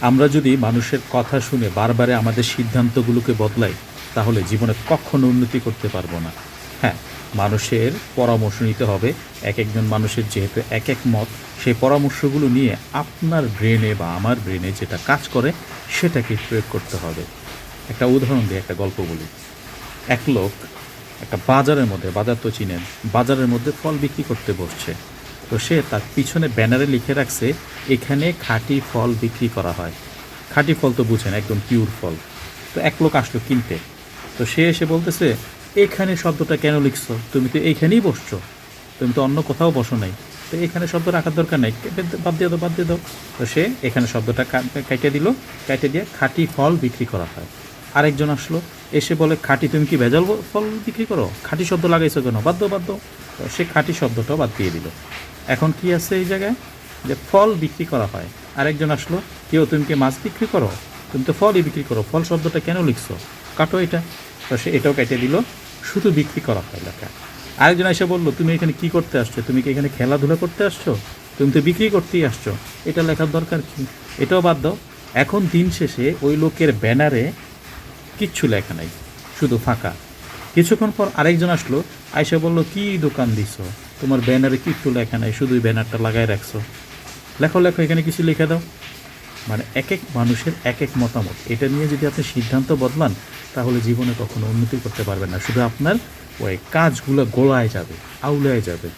আমরা যদি মানুষের কথা শুনে বারবারে আমাদের সিদ্ধান্তগুলোকে বদলাই তাহলে জীবনে কখনো উন্নতি করতে পারবো না। হ্যাঁ, মানুষের পরামর্শ নিতে হবে। একজন মানুষের যেহেতু এক এক মত, সেই পরামর্শগুলো নিয়ে আপনার ব্রেনে বা আমার ব্রেনে যেটা কাজ করে সেটাকে প্রয়োগ করতে হবে। একটা উদাহরণ দিয়ে একটা গল্প বলি। এক লোক একটা বাজারের মধ্যে, বাজার তো চিনেন, বাজারের মধ্যে ফল বিক্রি করতে বসছে। তো সে তার পিছনে ব্যানারে লিখে রাখছে এখানে খাঁটি ফল বিক্রি করা হয়। খাঁটি ফল তো বুঝেন, একদম পিওর ফল। তো এক লোক আসলো কিনতে। তো সে এসে বলতেছে এখানে শব্দটা কেন লিখছো, তুমি তো এইখানেই বসছো, তুমি তো অন্য কোথাও বসো নাই, তো এখানে শব্দ রাখার দরকার নাই, বাদ দিয়ে দাও, বাদ দিয়ে দাও। তো সে এখানে শব্দটা কাইটে দিল, কাইটে দিয়ে খাঁটি ফল বিক্রি করা হয়। আরেকজন আসলো, এসে বলে খাঁটি, তুমি কি ভেজাল ফল বিক্রি করো, খাঁটি শব্দ লাগাইছো কেন, বাদ দাও, বাদ দাও। তো সে খাঁটি শব্দটাও বাদ দিয়ে দিল। এখন কি আছে এই জায়গায়, যে ফল বিক্রি করা হয়। আরেকজন আসলো, কেউ তুমি কি মাছ বিক্রি করো, তুমি তো ফলই বিক্রি করো, ফল শব্দটা কেন লিখছো, কাটো এটা। তো সে এটাও কেটে দিল, শুধু বিক্রি করা হয় লেখা। আরেকজন এসে বললো তুমি এখানে কি করতে আসছো, তুমি কি এখানে খেলাধুলা করতে আসছো, তুমি তো বিক্রি করতেই আসছো, এটা লেখার দরকার কি, এটাও বাদ দাও। এখন দিন শেষে ওই লোকের ব্যানারে কিচ্ছু লেখা নাই, শুধু ফাঁকা। কিছুক্ষণ পর আরেকজন আসলো, আয়সা বলল কি দোকান দিছো, তোমার ব্যানারে কিচ্ছু লেখা নাই, শুধুই ব্যানারটা লাগাই রাখছো, লেখো লেখো, এখানে কিছু লিখে দাও। মানে এক এক মানুষের এক এক মতামত, এটা নিয়ে যদি আপনি সিদ্ধান্ত বদলান তাহলে জীবনে কখনো উন্নতি করতে পারবেন না, শুধু আপনার ওই কাজগুলো গোলায় যাবে, আউলায় যাবে।